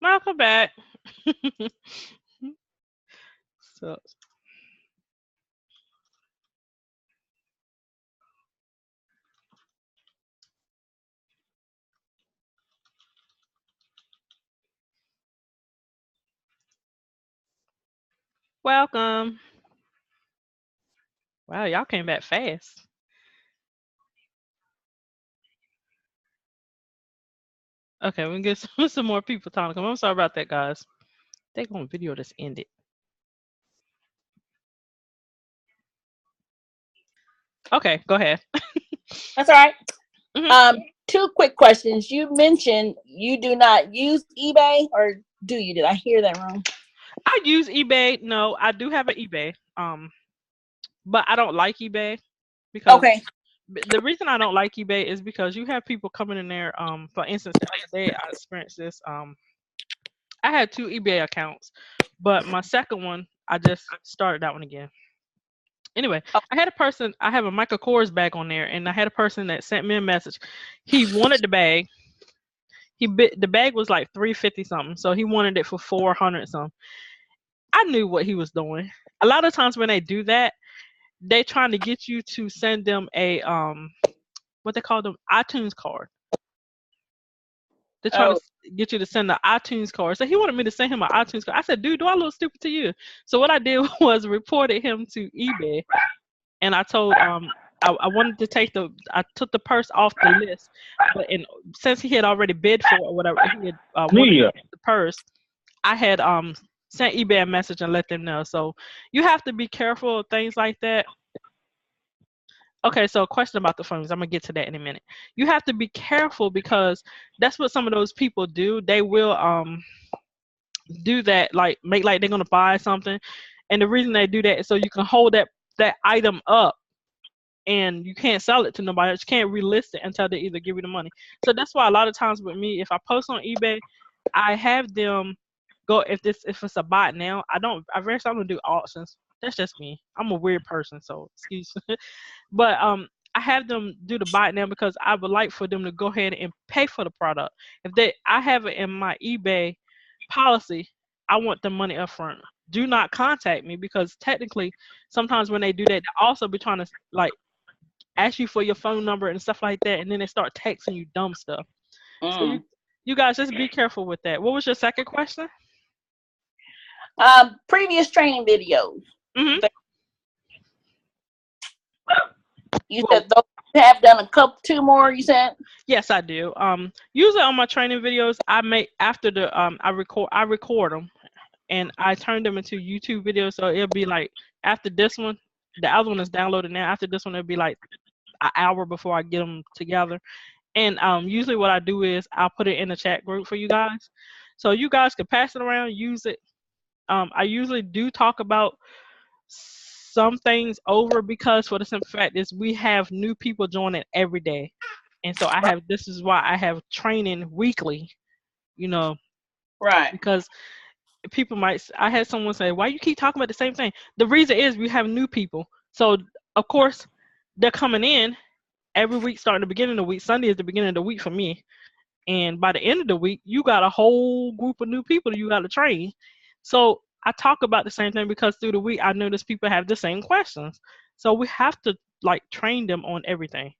Welcome back. So, welcome. Wow, y'all came back fast. Okay, we can get some more people talking. I'm sorry about that, guys. They going video just ended. Okay, go ahead. That's all right. Hmm. Two quick questions. You mentioned you do not use eBay, or do you? Did I hear that wrong? I use eBay. No, I do have an eBay. But I don't like eBay because Okay. the reason I don't like eBay is because you have people coming in there. For instance, the other day I experienced this. I had two eBay accounts, but my second one I just started that one again. Anyway, Oh, I have a Michael Kors bag on there, and I had a person that sent me a message. He wanted the bag. The bag was like 350 something, so he wanted it for 400 something. I knew what he was doing. A lot of times when they do that, they trying to get you to send them a what they call them iTunes card. They're trying to oh, get you to send the iTunes card. So he wanted me to send him an iTunes card. I said, dude, do I look stupid to you? So what I did was reported him to eBay, and I told I wanted to I took the purse off the list, but since he had already bid for it or whatever, he had wanted Media. the purse. I had sent eBay a message and let them know. So you have to be careful of things like that. Okay, so a question about the phones. I'm gonna get to that in a minute. You have to be careful because that's what some of those people do. They will do that, like make like they're gonna buy something, and the reason they do that is so you can hold that item up and you can't sell it to nobody else. You can't relist it until they either give you the money. So that's why a lot of times with me, if I post on eBay, I have them go if it's a bot now. I very seldom do auctions. That's just me. I'm a weird person, so excuse me. But I have them do the buy it now because I would like for them to go ahead and pay for the product. If they I have it in my eBay policy, I want the money up front. Do not contact me because technically sometimes when they do that, they also be trying to like ask you for your phone number and stuff like that, and then they start texting you dumb stuff. So mm. you guys just be careful with that. What was your second question? Previous training videos. Hmm. You Well, said those you have done a couple, two more. You said. yes, I do. Usually on my training videos, I make after the I record them and I turn them into YouTube videos. So it'll be like after this one, the other one is downloaded now. After this one, it'll be like an hour before I get them together. And usually what I do is I'll put it in the chat group for you guys, so you guys can pass it around, use it. I usually do talk about some things over because for the simple fact is we have new people joining every day, and so this is why I have training weekly. You know, Right. because I had someone say, why you keep talking about the same thing? The reason is we have new people, so of course they're coming in every week starting the beginning of the week. Sunday is the beginning of the week for me, and by the end of the week you got a whole group of new people that you got to train. So I talk about the same thing because through the week I notice people have the same questions, so we have to like train them on everything.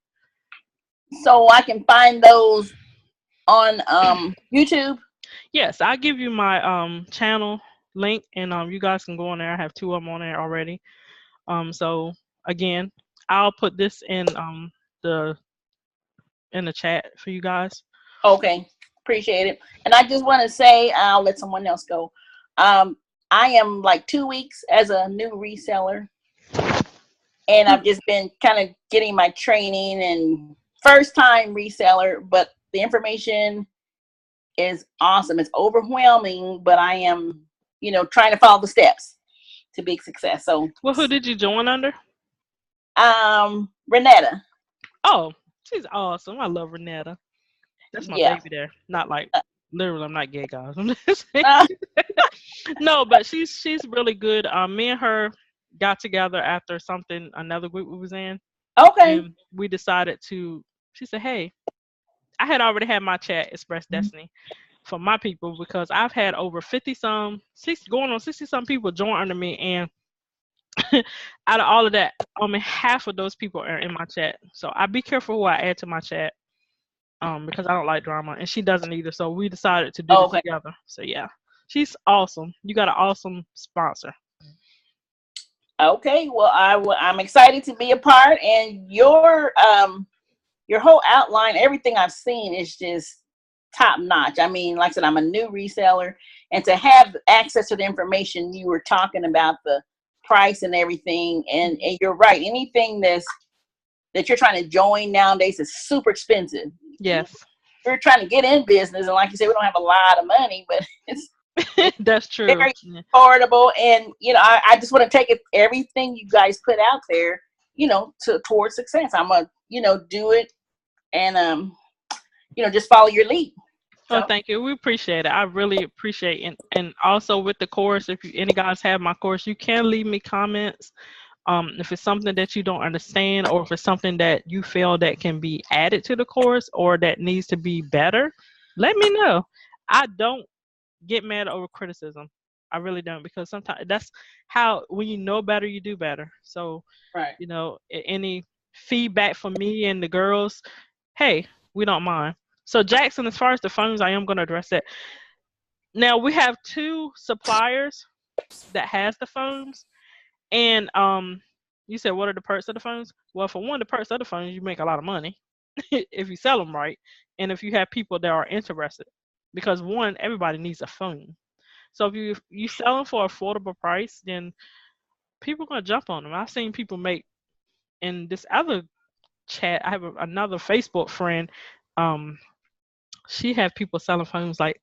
So I can find those on YouTube. Yes, I'll give you my channel link, and you guys can go on there. I have two of them on there already. So again, I'll put this the in the chat for you guys. Okay, appreciate it. And I just want to say, I'll let someone else go. Um, I am like 2 weeks as a new reseller, and I've just been kind of getting my training and first time reseller, but the information is awesome. It's overwhelming, but I am, trying to follow the steps to big success. So, Well, who did you join under? Renetta. Oh, she's awesome. I love Renetta. That's my Yeah. baby there. Not like literally, I'm not gay, guys. I'm just saying. Uh, No, but she's really good. Me and her got together after another group we was in, okay. and we decided to. She said, "Hey, I had already had my chat, Express Destiny, for my people because I've had over 50 some, 60, going on 60 some people join under me, and out of all of that, half of those people are in my chat. So I be careful who I add to my chat, because I don't like drama, and she doesn't either. So we decided to do this Okay. together. So yeah, she's awesome. You got an awesome sponsor. Okay. Well, I'm excited to be a part, and your whole outline, everything I've seen is just top notch. I mean, like I said, I'm a new reseller, and to have access to the information you were talking about, the price and everything, and you're right. Anything that you're trying to join nowadays is super expensive. Yes. We're trying to get in business, and like you said, we don't have a lot of money, but it's That's true. very affordable. And I just want to take it, everything you guys put out there, towards success. I'm gonna do it, and just follow your lead. Oh, So thank you. We appreciate it. I really appreciate it. And also with the course, if any guys have my course, you can leave me comments. If it's something that you don't understand, or if it's something that you feel that can be added to the course or that needs to be better, let me know. I don't get mad over criticism. I really don't, because sometimes that's how, when you know better, you do better. So, right. any feedback from me and the girls, hey, we don't mind. So Jackson, as far as the phones, I am going to address that. Now we have two suppliers that has the phones, and you said what are the perks of the phones? Well, for one, the perks of the phones, you make a lot of money if you sell them right, and if you have people that are interested, because one, everybody needs a phone. So if you sell them for affordable price, then people are gonna jump on them. I've seen people make, in this other chat. I have another Facebook friend. Um, she had people selling phones like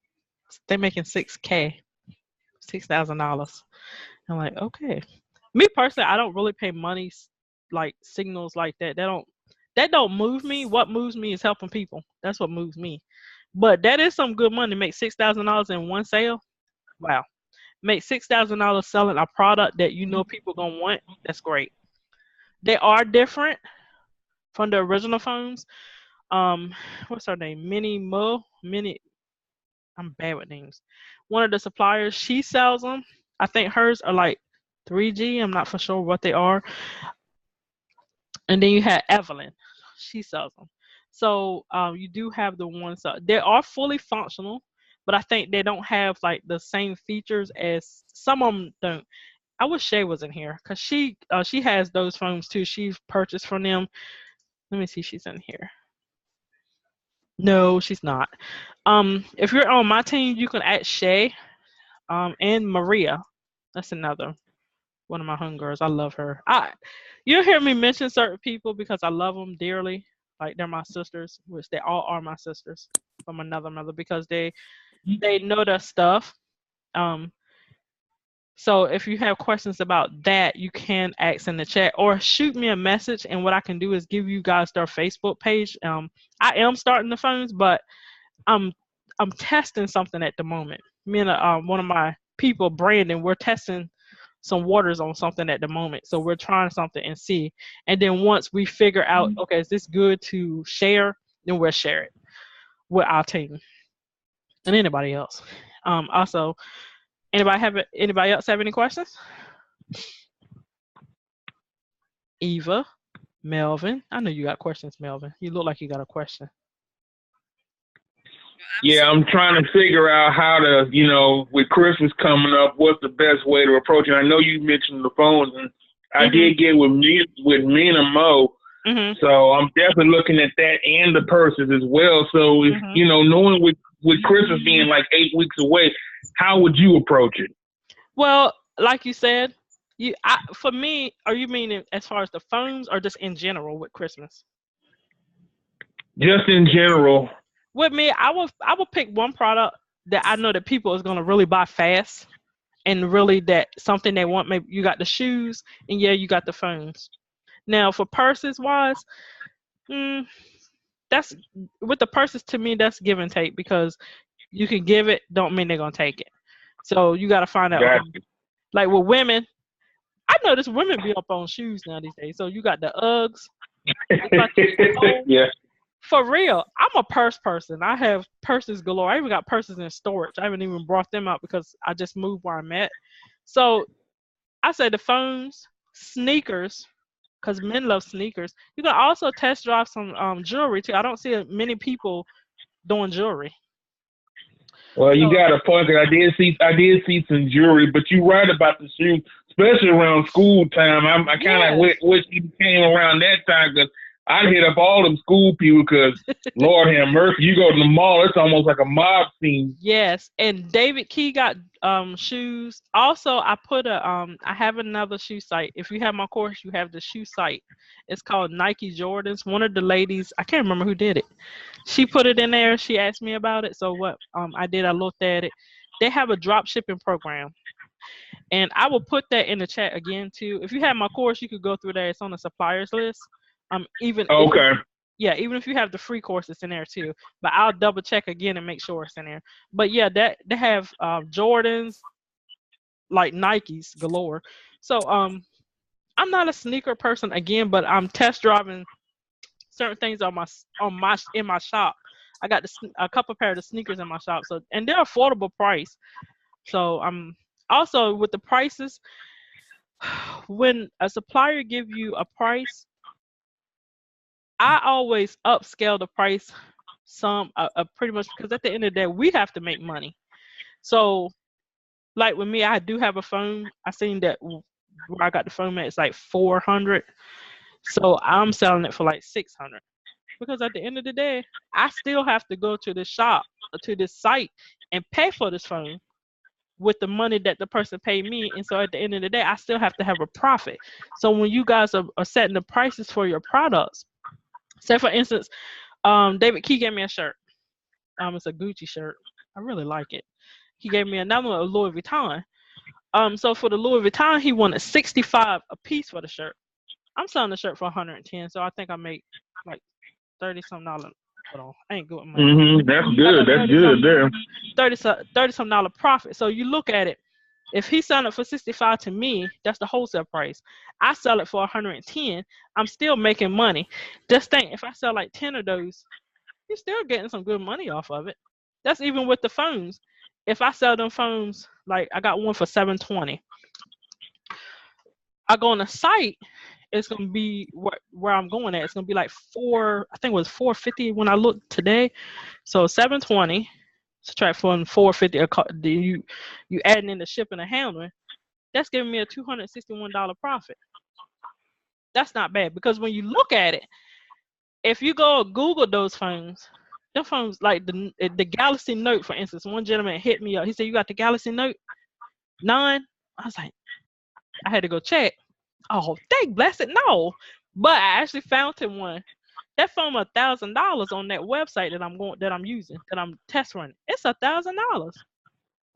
they're making $6,000. I'm like, okay. Me personally, I don't really pay money like signals like that. That don't move me. What moves me is helping people. That's what moves me. But that is some good money. Make $6,000 in one sale. Wow. Make $6,000 selling a product that people gonna want. That's great. They are different from the original phones. What's her name? Minnie. I'm bad with names. One of the suppliers, she sells them. I think hers are like 3G. I'm not for sure what they are. And then you have Evelyn. She sells them. So you do have the ones they are fully functional, but I think they don't have like the same features as some of them don't. I wish Shay was in here because she has those phones too. She's purchased from them. Let me see, if she's in here. No, she's not. If you're on my team, you can add Shay, and Maria. That's another one of my homegirls. I love her. You'll hear me mention certain people because I love them dearly. Like they're my sisters, which they all are my sisters from another mother, because they know their stuff. Um, so if you have questions about that, you can ask in the chat or shoot me a message. And what I can do is give you guys their Facebook page. I am starting the phones, but I'm I'm testing something at the moment. Me and one of my people, Brandon, we're testing some waters on something at the moment. So we're trying something and see. And then once we figure out, okay, is this good to share, then we'll share it with our team and anybody else. Also, anybody else have any questions? Eva, Melvin, I know you got questions, Melvin. You look like you got a question. Yeah, I'm trying to figure out how to, with Christmas coming up, what's the best way to approach it. I know you mentioned the phones, and I did get with me and Mo. So I'm definitely looking at that and the purses as well. So if knowing with Christmas being like 8 weeks away, how would you approach it? Well, like you said, for me, are you meaning as far as the phones or just in general with Christmas? Just in general. With me, I will pick one product that I know that people is gonna really buy fast, and really that something they want. Maybe you got the shoes, and yeah, you got the phones. Now for purses wise, that's with the purses, to me that's give and take, because you can give it, don't mean they're gonna take it. So you got to find out. Okay, like with women, I notice women be up on shoes now these days. So you got the Uggs. Yeah. For real, I'm a purse person. I have purses galore. I even got purses in storage. I haven't even brought them out because I just moved where I'm at. So I say the phones, sneakers, because men love sneakers. You can also test drive some jewelry too. I don't see many people doing jewelry. Well, you So got a point. 'Cause I did see some jewelry, but you're right about the shoes, especially around school time. I kind of yes, wish you came around that time because I'd hit up all them school people because Lord have mercy, you go to the mall, it's almost like a mob scene. yes. And David Key got shoes. Also, I put a I have another shoe site. If you have my course, you have the shoe site. It's called Nike Jordans. One of the ladies, I can't remember who did it. She put it in there. She asked me about it. So what I did, I looked at it. They have a drop shipping program. And I will put that in the chat again too. If you have my course, you could go through there. It's on the suppliers list. Even if you, Okay. yeah, even if you have the free course, it's in there too. But I'll double check again and make sure it's in there. But yeah, that they have Jordans, like Nikes galore. So I'm not a sneaker person again, but I'm test driving certain things on my in my shop. I got a couple pair of sneakers in my shop. So and they're affordable price. So also with the prices, when a supplier give you a price, I always upscale the price some pretty much because at the end of the day we have to make money. So like with me, I do have a phone. I seen that where I got the phone at it's like 400. So I'm selling it for like 600 because at the end of the day, I still have to go to the shop to this site and pay for this phone with the money that the person paid me. And so at the end of the day, I still have to have a profit. So when you guys are setting the prices for your products, say for instance, David Key gave me a shirt. It's a Gucci shirt. I really like it. He gave me another one, a Louis Vuitton. So for the Louis Vuitton, he wanted 65 a piece for the shirt. I'm selling the shirt for 110, so I think I make like 30 something dollars. Hold on, I ain't good with money. That's Like good. a That's good there. 30 some dollar profit. So you look at it. If he's selling it for 65 to me, that's the wholesale price. I sell it for 110. I'm still making money. Just think, if I sell like 10 of those, you're still getting some good money off of it. That's even with the phones. If I sell them phones, like I got one for 720. I go on the site, it's gonna be where I'm going at. It's gonna be like I think it was 450 when I looked today. So 720 subtract from 450. You adding in the shipping and handling. That's giving me a $261 profit. That's not bad because when you look at it, if you go Google those phones, them phones like the Galaxy Note, for instance. One gentleman hit me up. He said, "You got the Galaxy Note 9?" I was like, I had to go check. Oh, thank blessed, no. But I actually found him one. That phone $1,000 on that website that I'm using, that I'm test running. It's $1,000. I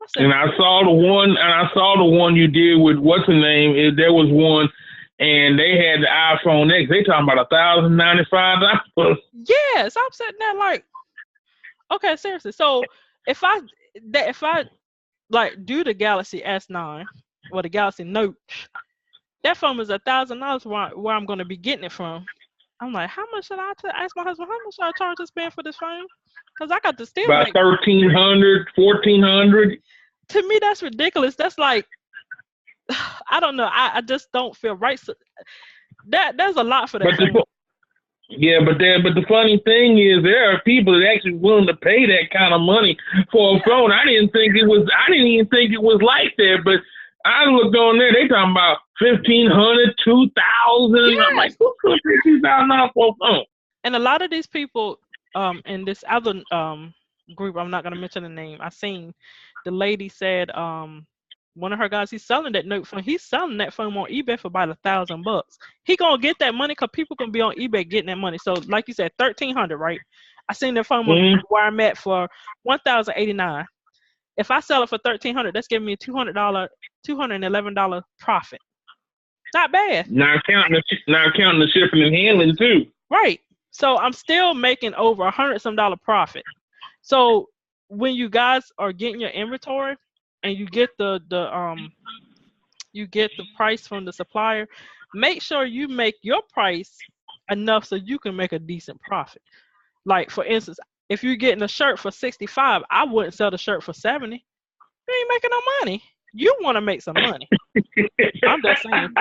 said, And I saw the one you did with what's the name? There was one, and they had the iPhone X. They talking about $1,095. yes. I'm sitting there like, okay, seriously. So if I like do the Galaxy S9 or the Galaxy Note, that phone is $1,000 where I'm going to be getting it from. I'm like, how much should I ask my husband? How much should I charge this man for this phone? Because I got to still About make. 1,300, 1,400. To me, that's ridiculous. That's like, I don't know. I just don't feel right. So there's a lot for that But phone. the funny thing is there are people that actually willing to pay that kind of money for a phone. I didn't even think it was like that, but I looked on there, they talking about 1,500, 2,000. Yes. I'm like, who put $15,000 for a phone? And a lot of these people in this other group, I'm not gonna mention the name. I seen the lady said one of her guys, he's selling that Note phone. He's selling that phone on eBay for about $1,000. He gonna get that money because people gonna be on eBay getting that money. So like you said, 1,300, right? I seen that phone where I'm at for 1,089. If I sell it for 1,300, that's giving me a $211 profit. Not bad. Now counting the shipping and handling too. Right. So I'm still making over $100 some profit. So when you guys are getting your inventory and you get the price from the supplier, make sure you make your price enough so you can make a decent profit. Like for instance, if you're getting a shirt for 65, I wouldn't sell the shirt for 70. You ain't making no money. You want to make some money. I'm just saying.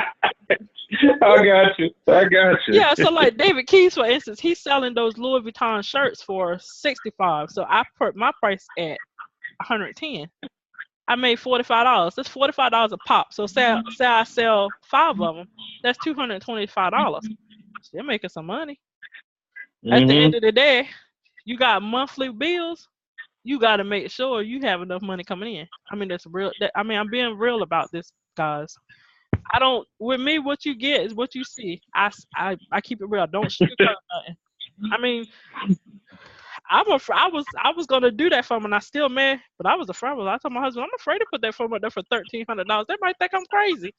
I got you. Yeah, so like David Keys, for instance, he's selling those Louis Vuitton shirts for 65. So I put my price at 110. I made $45. That's $45 a pop. So say I sell 5 of them, that's $225. Still making some money. At the end of the day, you got monthly bills. You got to make sure you have enough money coming in. I mean, that's real. I'm being real about this, guys. I don't. With me, what you get is what you see. I keep it real. Don't sugarcoat nothing. I mean, I was gonna do that for him, and I still man, but I was afraid. I told my husband, I'm afraid to put that phone up there for $1,300. They might think I'm crazy.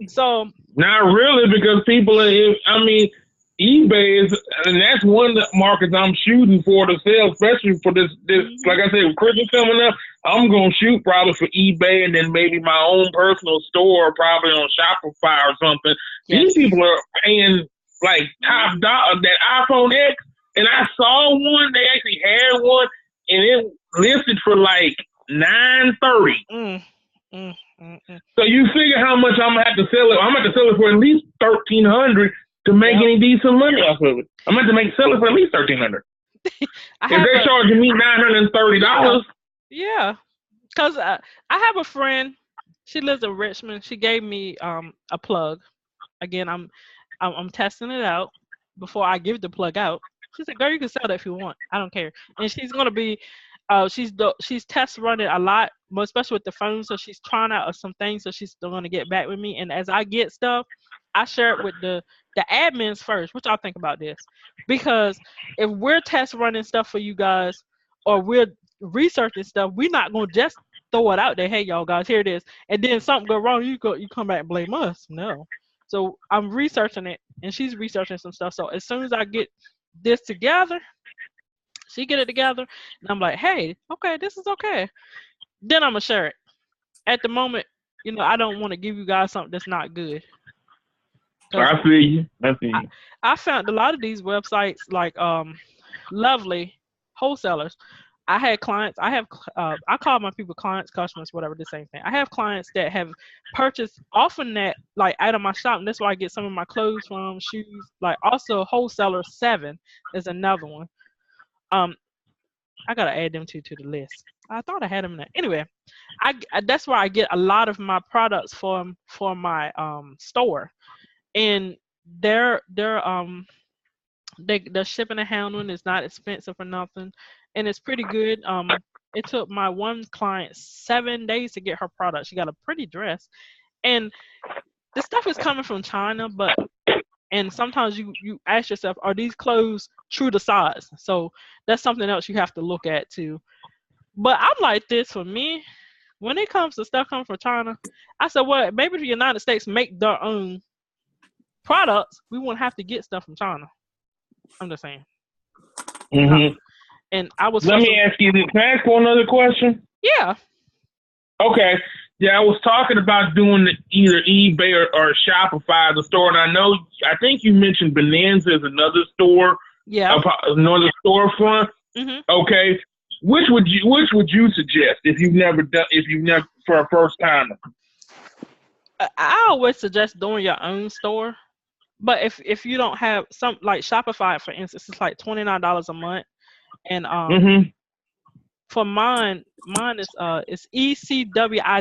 So not really, because people are. I mean, eBay is, and that's one of the markets I'm shooting for to sell, especially for this. Like I said, with Christmas coming up, I'm gonna shoot probably for eBay, and then maybe my own personal store, probably on Shopify or something. Yes. These people are paying like top dollar that iPhone X, and I saw one. They actually had one, and it listed for like $930. So you figure how much I'm gonna have to sell it. I'm gonna have to sell it for at least $1,300 to make any decent money off of it. I'm gonna have to sell it for at least $1,300. If they're charging me $930, yeah, because I have a friend. She lives in Richmond. She gave me a plug. Again, I'm testing it out before I give the plug out. She said, "Girl, you can sell that if you want. I don't care." And she's gonna be. She's test running a lot, especially with the phone. So she's trying out some things. So she's still gonna get back with me. And as I get stuff, I share it with the admins first. What y'all think about this? Because if we're test running stuff for you guys, or we're researching stuff, we're not gonna just throw it out there. Hey, y'all guys, here it is. And then something go wrong, you come back and blame us. No. So I'm researching it, and she's researching some stuff. So as soon as I get this together. She get it together, and I'm like, hey, okay, this is okay. Then I'm gonna share it. At the moment, I don't want to give you guys something that's not good. I feel you. I found a lot of these websites like Lovely wholesalers. I had clients. I call my people clients, customers, whatever, the same thing. I have clients that have purchased often that like out of my shop, and that's where I get some of my clothes from, shoes. Like also Wholesaler 7 is another one. I gotta add them to the list. I thought I had them in there. Anyway, that's where I get a lot of my products for my store, and their shipping and handling is not expensive or nothing, and it's pretty good. It took my one client 7 days to get her product. She got a pretty dress, and the stuff is coming from China, and sometimes you ask yourself, are these clothes true to size? So that's something else you have to look at too. But I'm like this, for me, when it comes to stuff coming from China, I said, well, maybe the United States make their own products. We won't have to get stuff from China. I'm just saying. And I was. Let me ask you this. Can I ask one other question? Yeah. Okay. Yeah, I was talking about doing either eBay or Shopify as a store, and I think you mentioned Bonanza as another store. Yeah. Another storefront. Okay. Which would you suggest if you've never for a first timer? I always suggest doing your own store, but if you don't have some like Shopify, for instance, it's like $29 a month, and for mine is it's ecwid.com.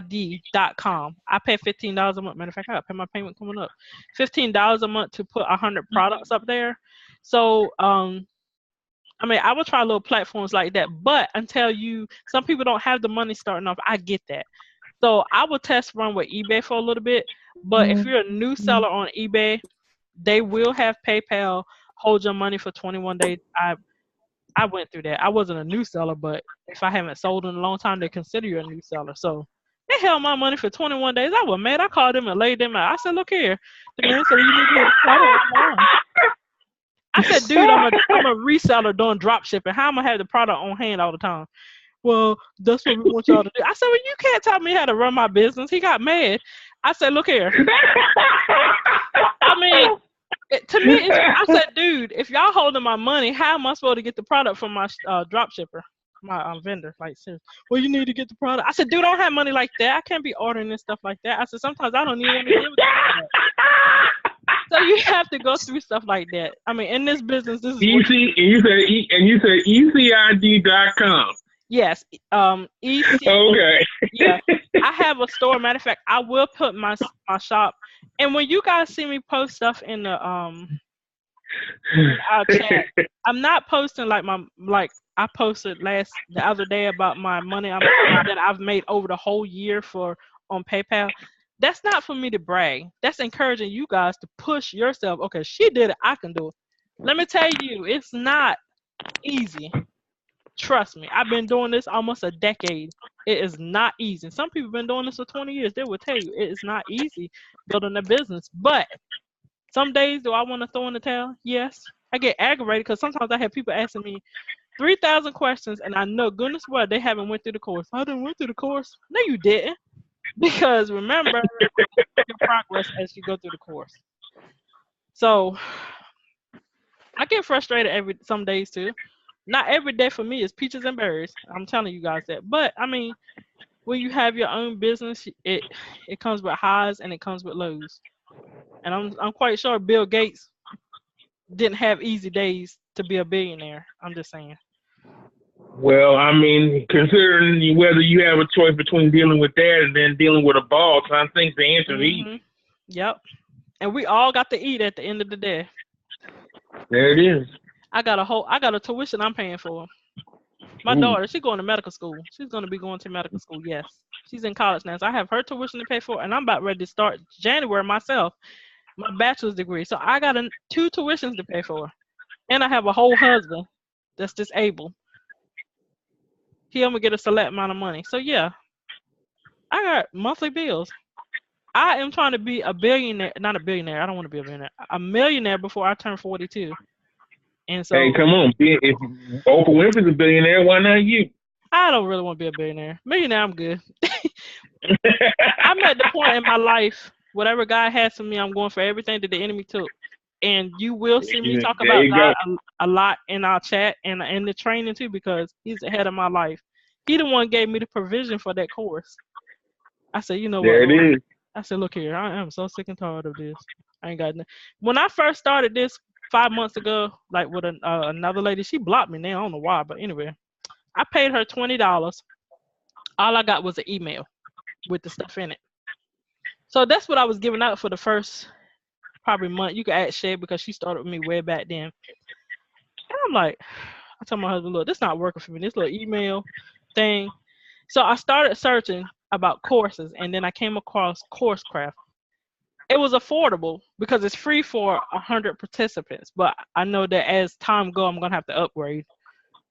I pay $15 a month. Matter of fact, I gotta pay my payment coming up. $15 a month to put 100 products up there. So I mean, I will try little platforms like that, but until some people don't have the money starting off. I get that. So I will test run with eBay for a little bit. But if you're a new seller on eBay, they will have PayPal hold your money for 21 days. I went through that. I wasn't a new seller, but if I haven't sold in a long time, they consider you a new seller. So they held my money for 21 days. I was mad. I called them and laid them out. I said, look here. The man said, you need to get a product online. I said, dude, I'm a reseller doing drop shipping. How am I have the product on hand all the time? Well, that's what we want y'all to do. I said, well, you can't tell me how to run my business. He got mad. I said, look here. I mean, To me, I said, dude, if y'all holding my money, how am I supposed to get the product from my drop shipper, my vendor? Like, seriously, well, you need to get the product. I said, dude, I don't have money like that. I can't be ordering this stuff like that. I said, sometimes I don't even want to deal with that. So you have to go through stuff like that. I mean, in this business, this is Easy, and you said ECID.com. yes, EC. Okay. Yeah, I have a store. Matter of fact, I will put my shop. And when you guys see me post stuff in our chat, I'm not posting like I posted the other day about my money that I've made over the whole year on PayPal. That's not for me to brag. That's encouraging you guys to push yourself. Okay, she did it. I can do it. Let me tell you, it's not easy. Trust me. I've been doing this almost a decade. It is not easy. Some people have been doing this for 20 years. They will tell you it is not easy building a business. But some days, do I want to throw in the towel? Yes. I get aggravated because sometimes I have people asking me 3,000 questions, and I know goodness well they haven't went through the course. I didn't went through the course. No, you didn't. Because remember your progress as you go through the course. So I get frustrated some days too. Not every day for me is peaches and berries. I'm telling you guys that. But I mean, when you have your own business, it comes with highs and it comes with lows. And I'm quite sure Bill Gates didn't have easy days to be a billionaire. I'm just saying. Well, I mean, considering whether you have a choice between dealing with that and then dealing with a boss, I think the answer is easy. Yep. And we all got to eat at the end of the day. There it is. I got a tuition I'm paying for. My daughter, she's going to medical school. She's going to be going to medical school, yes. She's in college now. So I have her tuition to pay for, and I'm about ready to start January myself, my bachelor's degree. So I got 2 tuitions to pay for. And I have a whole husband that's disabled. He only get a select amount of money. So yeah, I got monthly bills. I am trying to be a billionaire, not a billionaire. I don't want to be a billionaire. A millionaire before I turn 42. And so, hey, come on. If Oprah Winfrey's a billionaire, why not you? I don't really want to be a billionaire. Millionaire, I'm good. I'm at the point in my life, whatever God has for me, I'm going for everything that the enemy took. And you will see me talk about God a lot in our chat and in the training too, because he's ahead of my life. He the one gave me the provision for that course. I said, you know there what? It is. I said, look here, I am so sick and tired of this. I ain't got nothing. When I first started this 5 months ago, like with another lady, she blocked me now. I don't know why, but anyway, I paid her $20. All I got was an email with the stuff in it. So that's what I was giving out for the first probably month. You can add Shay because she started with me way back then. And I'm like, I told my husband, look, this not working for me. This little email thing. So I started searching about courses, and then I came across CourseCraft. It was affordable because it's free for 100 participants, but I know that as time goes, I'm gonna have to upgrade.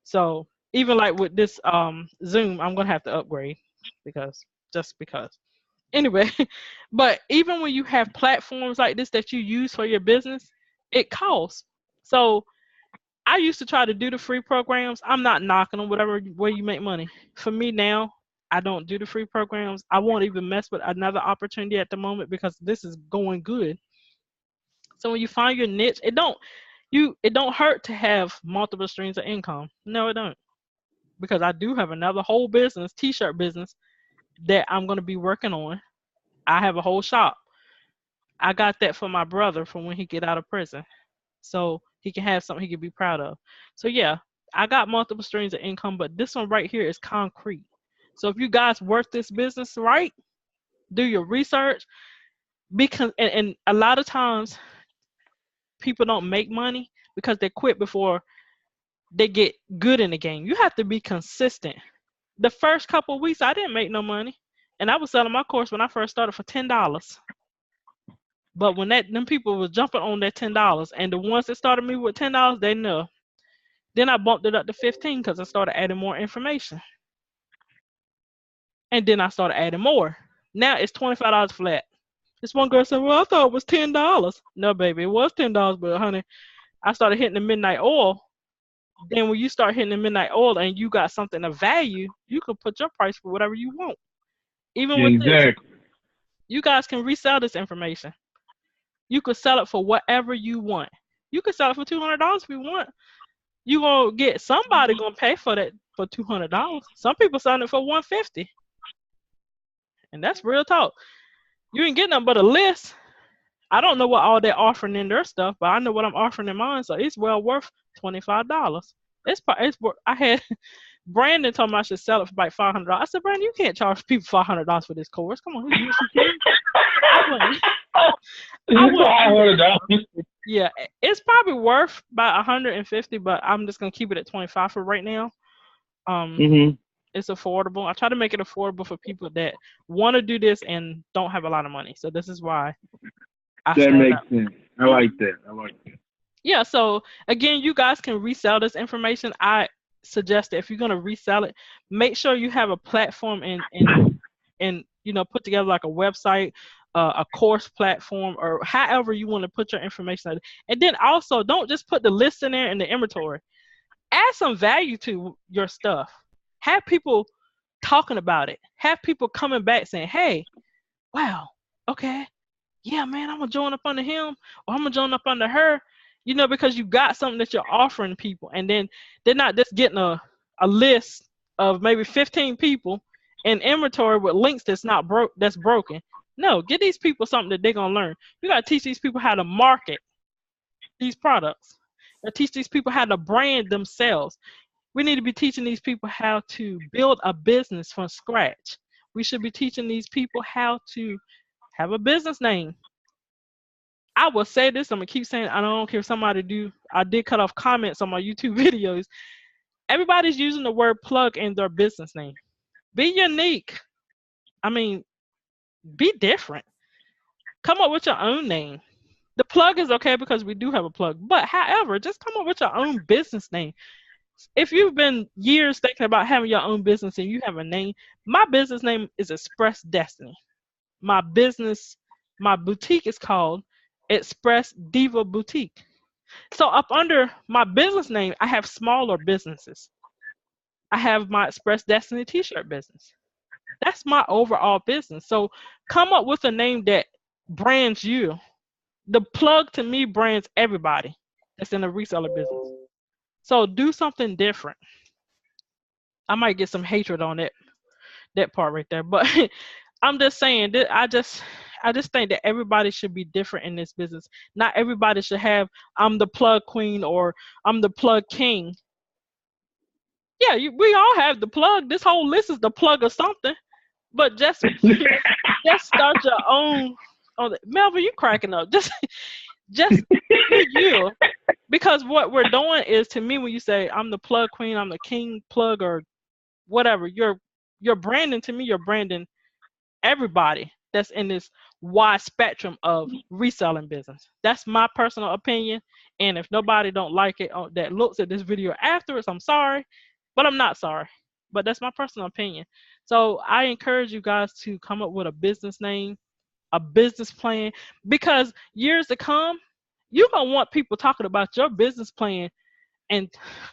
So even like with this Zoom, I'm gonna have to upgrade because. Anyway, but even when you have platforms like this that you use for your business, it costs. So I used to try to do the free programs. I'm not knocking them, whatever way you make money. For me now, I don't do the free programs. I won't even mess with another opportunity at the moment because this is going good. So when you find your niche, it don't hurt to have multiple streams of income. No, it don't. Because I do have another whole business, t-shirt business, that I'm going to be working on. I have a whole shop. I got that for my brother for when he get out of prison. So he can have something he can be proud of. So yeah, I got multiple streams of income, but this one right here is concrete. So if you guys work this business right, do your research, because and a lot of times people don't make money because they quit before they get good in the game. You have to be consistent. The first couple of weeks I didn't make no money, and I was selling my course when I first started for $10. But when them people was jumping on that $10, and the ones that started me with $10, they know. Then I bumped it up to 15 because I started adding more information. And then I started adding more. Now it's $25 flat. This one girl said, well, I thought it was $10. No, baby, it was $10, but honey, I started hitting the midnight oil. Then when you start hitting the midnight oil and you got something of value, you can put your price for whatever you want. Even with this, you guys can resell this information. You could sell it for whatever you want. You could sell it for $200 if you want. You gonna get somebody gonna pay for that for $200. Some people selling it for $150, and that's real talk. You ain't getting nothing but a list. I don't know what all they're offering in their stuff, but I know what I'm offering in mine, so it's well worth $25. I had Brandon told me I should sell it for like $500. I said, Brandon, you can't charge people $500 for this course. Come on, you kidding? I wouldn't. Yeah, it's probably worth about 150, but I'm just gonna keep it at 25 for right now. It's affordable. I try to make it affordable for people that want to do this and don't have a lot of money. So this is why that makes sense. I like that. Yeah, so again, you guys can resell this information. I suggest that if you're going to resell it, make sure you have a platform and put together like a website, a course platform, or however you want to put your information. And then also, don't just put the list in there and the inventory. Add some value to your stuff. Have people talking about it. Have people coming back saying, hey, wow, okay, yeah, man, I'm going to join up under him, or I'm going to join up under her. Because you got something that you're offering people, and then they're not just getting a list of maybe 15 people in inventory with links that's broken. No, get these people something that they're gonna learn. You gotta teach these people how to market these products. You teach these people how to brand themselves. We need to be teaching these people how to build a business from scratch. We should be teaching these people how to have a business name. I will say this, I'm gonna keep saying, I don't care if somebody do. I did cut off comments on my YouTube videos. Everybody's using the word plug in their business name. Be unique. I mean, be different. Come up with your own name. The plug is okay because we do have a plug, but however, just come up with your own business name. If you've been years thinking about having your own business and you have a name, my business name is Express Destiny. My boutique is called Express Diva Boutique. So up under my business name, I have smaller businesses. I have my Express Destiny t-shirt business. That's my overall business. So come up with a name that brands you. The plug to me brands everybody that's in the reseller business. So do something different. I might get some hatred on that part right there, but I'm just saying that I just think that everybody should be different in this business. Not everybody should have I'm the plug queen or I'm the plug king. Yeah, we all have the plug. This whole list is the plug of something. But just start your own. Oh, Melvin, you cracking up? Just do you. Because what we're doing is, to me, when you say I'm the plug queen, I'm the king plug, or whatever, you're branding. To me, you're branding everybody that's in this wide spectrum of reselling business. That's my personal opinion. And if nobody don't like it that looks at this video afterwards, I'm sorry, but I'm not sorry. But that's my personal opinion. So I encourage you guys to come up with a business name, a business plan, because years to come, you're going to want people talking about your business plan. And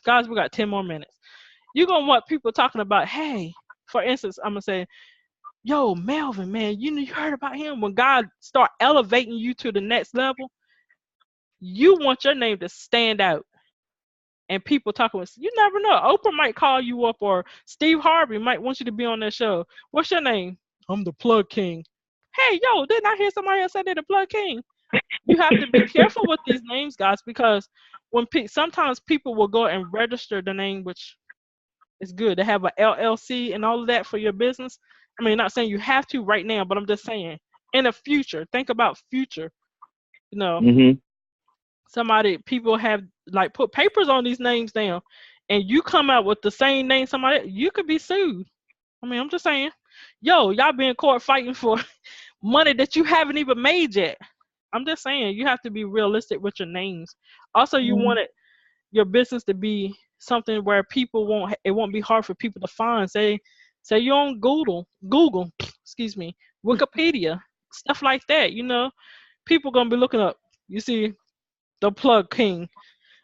guys, we got 10 more minutes. You're going to want people talking about, hey, for instance, I'm going to say, yo, Melvin, man, you heard about him? When God start elevating you to the next level, you want your name to stand out. And people talking with, you never know. Oprah might call you up, or Steve Harvey might want you to be on their show. What's your name? I'm the plug king. Hey, yo, didn't I hear somebody else say they're the plug king? You have to be careful with these names, guys, because when sometimes people will go and register the name, which is good. They have an LLC and all of that for your business. I mean, not saying you have to right now, but I'm just saying in the future, think about future. People have like put papers on these names down, and you come out with the same name somebody, you could be sued. I mean, I'm just saying, yo, y'all be in court fighting for money that you haven't even made yet. I'm just saying, you have to be realistic with your names. Also, you want your business to be something where it won't be hard for people to find. Say you're on Google, excuse me, Wikipedia, stuff like that. People gonna be looking up. You see, the plug king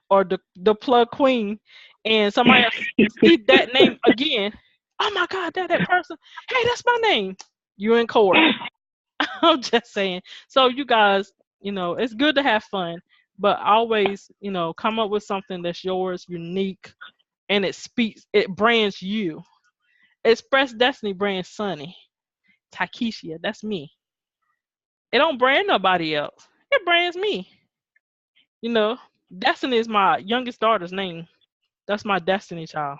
or the plug queen, and somebody else see that name again. Oh my God, that person. Hey, that's my name. You're in court. I'm just saying. So you guys, It's good to have fun, but always, come up with something that's yours, unique, and it brands you. Express Destiny brands Sunny, Takeshia, that's me. It don't brand nobody else. It brands me. You know, Destiny is my youngest daughter's name. That's my Destiny child.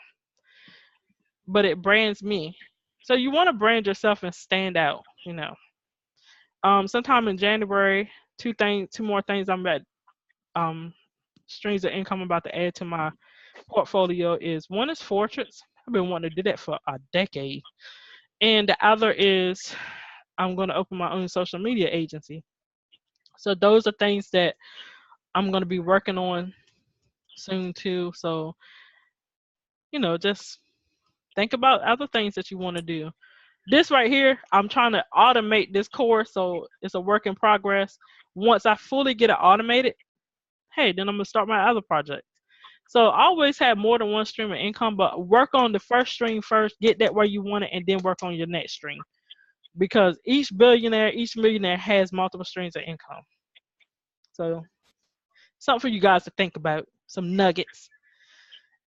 But it brands me. So you want to brand yourself and stand out. Sometime in January, two more things I'm at um streams of income I'm about to add to my portfolio is one is Fortress. I've been wanting to do that for a decade. And the other is I'm going to open my own social media agency. So those are things that I'm going to be working on soon too. So, just think about other things that you want to do. This right here, I'm trying to automate this course, so it's a work in progress. Once I fully get it automated, hey, then I'm gonna start my other project. So I always have more than one stream of income, but work on the first stream first, get that where you want it, and then work on your next stream. Because each billionaire, each millionaire has multiple streams of income. So something for you guys to think about. Some nuggets.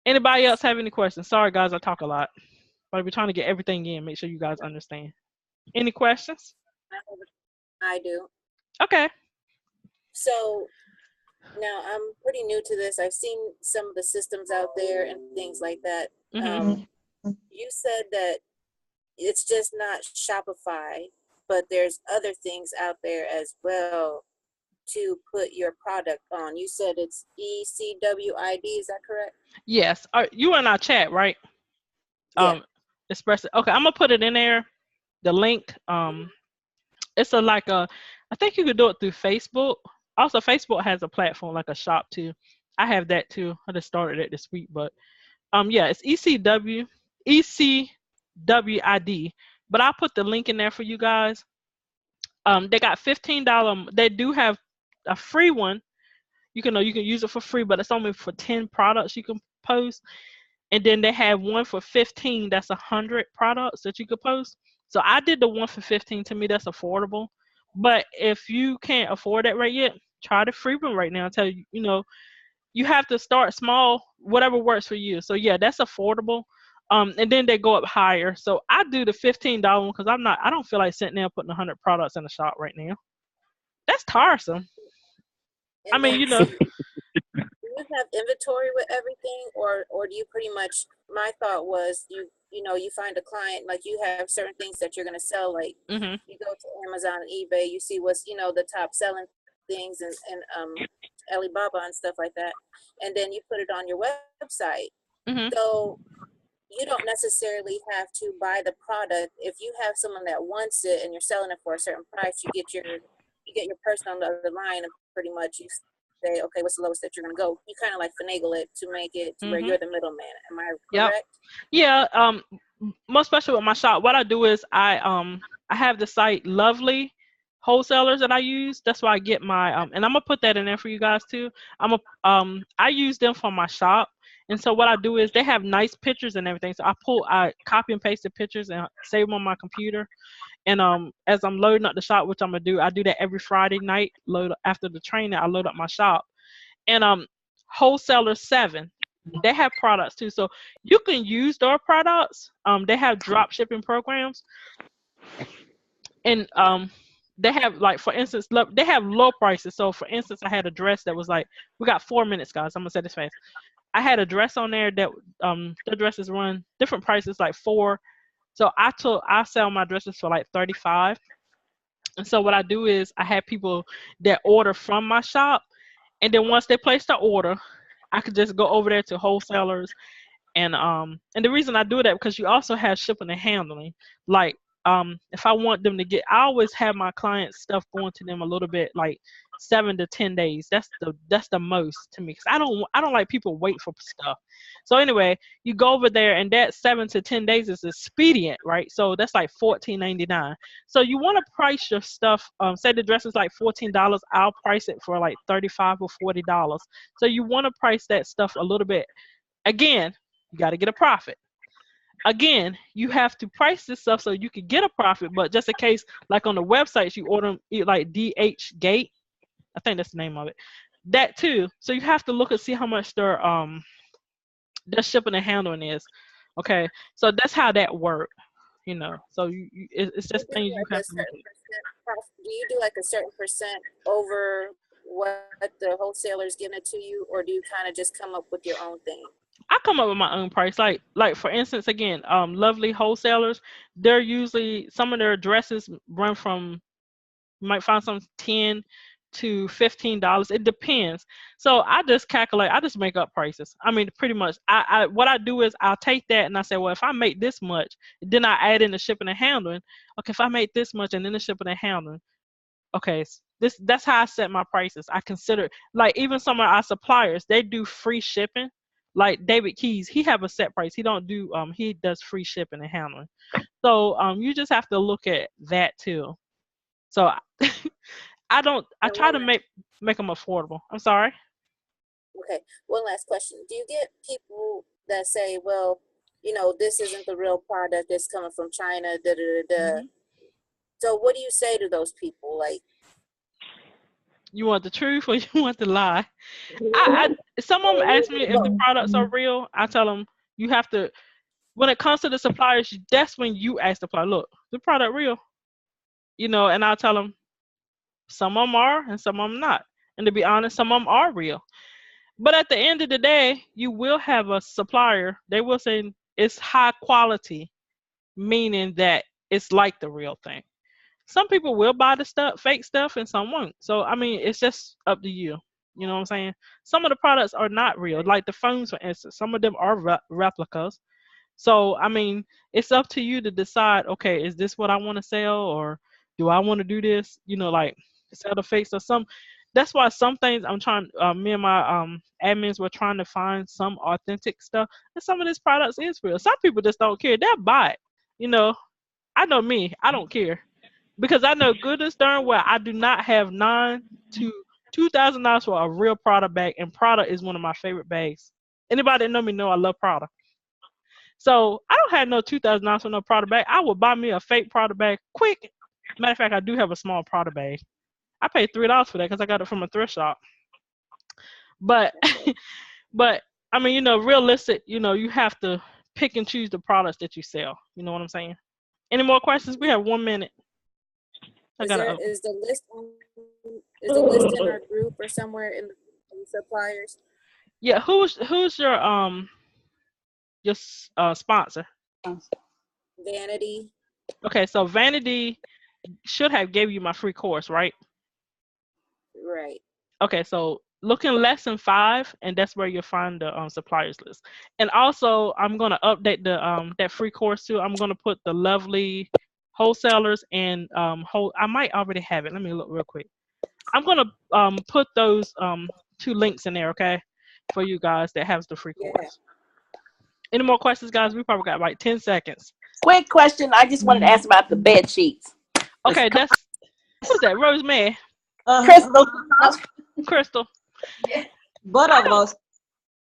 Anybody else have any questions? Sorry guys, I talk a lot. But we're trying to get everything in, make sure you guys understand. Any questions? I do. Okay. So now I'm pretty new to this. I've seen some of the systems out there and things like that. You said that it's just not Shopify, but there's other things out there as well to put your product on. You said it's ECWID, is that correct? Yes. You in our chat, right? Yeah. Express it. Okay, I'm gonna put it in there. The link. It's I think you could do it through Facebook. Also, Facebook has a platform like a shop too. I have that too. I just started it this week, but yeah, it's ECWID. But I'll put the link in there for you guys. They got $15. They do have a free one. You can use it for free, but it's only for 10 products you can post. And then they have one for 15. That's 100 products that you could post. So I did the one for 15. To me, that's affordable. But if you can't afford that right yet, try the free one right now. I tell you, you have to start small, whatever works for you. So yeah, that's affordable. And then they go up higher. So I do the $15 one because I don't feel like sitting there putting 100 products in the shop right now. That's tiresome. And I mean, do you have inventory with everything, or do you pretty much? My thought was you find a client, like you have certain things that you're going to sell, like you go to Amazon and eBay, you see what's the top selling things and Alibaba and stuff like that, and then you put it on your website. So you don't necessarily have to buy the product. If you have someone that wants it and you're selling it for a certain price, you get your person on the other line, and pretty much you say, okay, what's the lowest that you're going to go? You kind of like finagle it to make it to where you're the middleman. Am I correct? Yep. Yeah. Most especially with my shop, what I do is I have the site Lovely Wholesalers that I use. That's why I get my and I'm gonna put that in there for you guys too. I use them for my shop. And so what I do is they have nice pictures and everything. So I copy and paste the pictures and save them on my computer. And as I'm loading up the shop, which I'm gonna do, I do that every Friday night. After the training, I load up my shop. And Wholesaler 7, they have products too. So you can use their products. They have drop shipping programs. And they have, like, for instance, they have low prices. So for instance, I had a dress that was like, we got 4 minutes, guys. I'm gonna say this fast. I had a dress on there that the dresses run different prices, like 4. So I sell my dresses for like 35. And so what I do is I have people that order from my shop, and then once they place the order, I could just go over there to wholesalers. And the reason I do that, because you also have shipping and handling. Like if I want them to I always have my clients' stuff going to them a little bit, like 7 to 10 days. That's the most to me, because I don't like people wait for stuff. So anyway, you go over there, and that 7 to 10 days is expedient, right? So that's like $14.99. So you want to price your stuff. Say the dress is like $14, I'll price it for like $35 or $40. So you want to price that stuff a little bit. Again, you got to get a profit. Again, you have to price this stuff so you can get a profit. But just in case, like on the websites, you order them like DH Gate. I think that's the name of it. That too. So you have to look and see how much their shipping and handling is. Okay, so that's how that works. So it's Do you just do things you like have a to look certain at. percent do you do like a certain percent over what the wholesaler's giving it to you, or do you kind of just come up with your own thing? I come up with my own price. Like for instance, again, lovely wholesalers, they're usually some of their dresses run from, you might find some $10 to $15. It depends. So I just calculate. I just make up prices. I mean, pretty much. What I do is I'll take that and I say, well, if I make this much, then I add in the shipping and handling. Okay, if I make this much and then the shipping and handling, okay, that's how I set my prices. I consider, like, even some of our suppliers, they do free shipping. Like David Keys, he have a set price. He don't do he does free shipping and handling. So you just have to look at that too. So I And try to make them affordable. I'm sorry. okay, one last question. Do you get people that say, well, this isn't the real product, it's coming from China, da da da da. So what do you say to those people? Like, You want the truth or you want the lie? I Some of them ask me if the products are real. I tell them you have to. When it comes to the suppliers, that's when you ask the supplier, look, the product real? And I'll tell them some of them are and some of them not. And to be honest, some of them are real. But at the end of the day, you will have a supplier. They will say it's high quality, meaning that it's like the real thing. Some people will buy the stuff, fake stuff, and some won't. So I mean, it's just up to you. You know what I'm saying? Some of the products are not real, like the phones, for instance. Some of them are replicas. So I mean, it's up to you to decide. Okay, is this what I want to sell, or do I want to do this? Like sell the fakes or some. That's why some things I'm trying. Me and my admins were trying to find some authentic stuff, and some of these products is real. Some people just don't care. They'll buy it. You know, I know me. I don't care because I know good and darn well I do not have $9,000 to $2,000 for a real Prada bag, and Prada is one of my favorite bags. Anybody that know me know I love Prada. So I don't have no $2,000 for no Prada bag. I will buy me a fake Prada bag quick. Matter of fact, I do have a small Prada bag. I paid $3 for that because I got it from a thrift shop. But but I mean, realistic, you have to pick and choose the products that you sell. You know what I'm saying? Any more questions? We have 1 minute. is the list in our group or somewhere in the suppliers? Yeah, who's your sponsor? Vanity. Okay, so Vanity should have gave you my free course, right? Right. Okay, so look in lesson 5, and that's where you'll find the suppliers list. And also, I'm gonna update the that free course too. I'm gonna put the lovely wholesalers and I might already have it. Let me look real quick. I'm gonna put those 2 links in there, okay, for you guys that has the free course. Yeah. Any more questions, guys? We probably got like 10 seconds. Quick question. I just wanted to ask about the bed sheets. Okay, who's that? Rosemary. Crystal. Crystal. Both of us